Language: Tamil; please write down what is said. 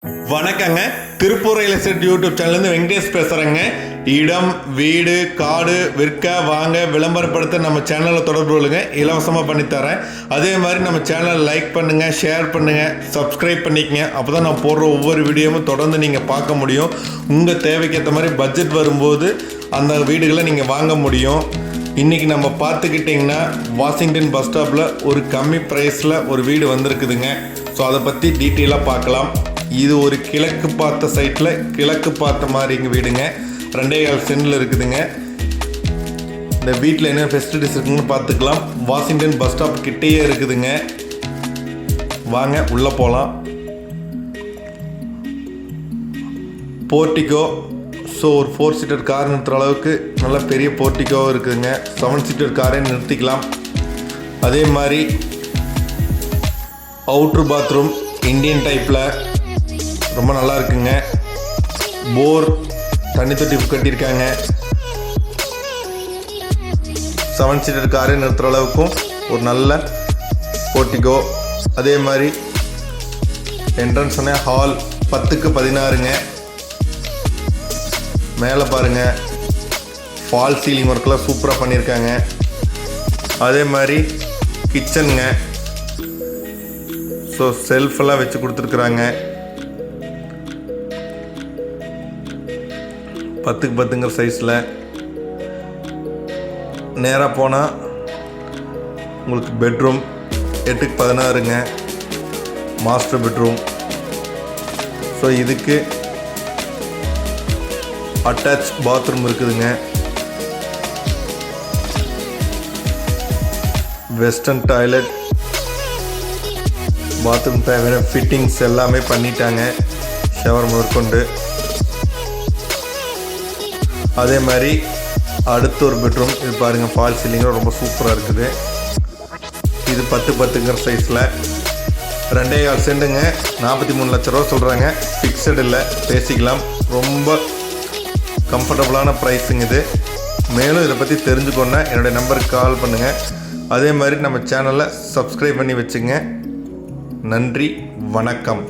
வணக்கங்க. திருப்பூர் ரியல் எஸ்டேட் யூடியூப் சேனல்லேருந்து வெங்கடேஷ் பேசுகிறேங்க. இடம், வீடு, காடு விற்க வாங்க விளம்பரப்படுத்த நம்ம சேனலில் தொடர்பு கொள்ளுங்க. இலவசமாக பண்ணித்தரேன். அதே மாதிரி நம்ம சேனலை லைக் பண்ணுங்கள், ஷேர் பண்ணுங்கள், சப்ஸ்கிரைப் பண்ணிக்கங்க. அப்போ தான் நான் போடுற ஒவ்வொரு வீடியோவும் தொடர்ந்து நீங்கள் பார்க்க முடியும். உங்கள் தேவைக்கேற்ற மாதிரி பட்ஜெட் வரும்போது அந்த வீடுகளை நீங்கள் வாங்க முடியும். இன்றைக்கி நம்ம பார்த்துக்கிட்டிங்கன்னா வாஷிங்டன் பஸ் ஸ்டாப்பில் ஒரு கம்மி ப்ரைஸில் ஒரு வீடு வந்திருக்குதுங்க. ஸோ அதை பற்றி டீட்டெயிலாக பார்க்கலாம். இது ஒரு கிழக்கு பார்த்த சைட்டில் கிழக்கு பார்த்த மாதிரி இங்கே வீடுங்க. 2.5 சென்டில் இருக்குதுங்க. இந்த வீட்டில் என்ன ஃபெசிலிட்டிஸ் இருக்குதுன்னு பார்த்துக்கலாம். வாஷிங்டன் பஸ் ஸ்டாப் கிட்டேயே இருக்குதுங்க. வாங்க உள்ளே போகலாம். போர்ட்டிகோ, ஸோ ஒரு 4 சீட்டர் கார் நிறுத்துகிற அளவுக்கு நல்ல பெரிய போர்ட்டிகோ இருக்குதுங்க. 7 சீட்டர் காரே நிறுத்திக்கலாம். அதே மாதிரி அவுட்ரு பாத்ரூம் இந்தியன் டைப்பில் ரொம்ப நல்லா இருக்குங்க. போர் தண்ணி தொட்டி கட்டியிருக்காங்க. 7 சீட்டர் காரே நிறுத்துகிற அளவுக்கும் ஒரு நல்ல போர்ட்டிகோ. அதே மாதிரி என்ட்ரன்ஸ் ஹால் 10க்கு 16ங்க. மேலே பாருங்கள், ஃபால் சீலிங் ஒர்க்கெலாம் சூப்பராக பண்ணியிருக்காங்க. அதே மாதிரி கிச்சனுங்க. ஸோ செல்ஃபெல்லாம் வச்சு கொடுத்துருக்குறாங்க. 10க்கு 10ங்கிற சைஸில். நேராக போனால் உங்களுக்கு பெட்ரூம் 8க்கு 16ங்க. Master bedroom. ஸோ இதுக்கு அட்டாச் பாத்ரூம் இருக்குதுங்க. வெஸ்டர்ன் டாய்லெட், பாத்ரூம் தேவையான ஃபிட்டிங்ஸ் எல்லாமே பண்ணிட்டாங்க, ஷவர் முதற்கொண்டு. அதே மாதிரி அடுத்த ஒரு பெட்ரூம் இது பாருங்கள், ஃபால் சீலிங்கும் ரொம்ப சூப்பராக இருக்குது. இது 10க்கு 10ங்கிற சைஸில் 2.5 சென்ட்டுங்க. 43 லட்ச ரூபா சொல்கிறாங்க. ஃபிக்ஸட் இல்லை, பேசிக்கலாம். ரொம்ப கம்ஃபர்டபுளான ப்ரைஸுங்க இது. மேலும் இதை பற்றி தெரிஞ்சுக்கொண்டா என்னுடைய நம்பருக்கு கால் பண்ணுங்கள். அதே மாதிரி நம்ம சேனலை சப்ஸ்கிரைப் பண்ணி வச்சுங்க. நன்றி, வணக்கம்.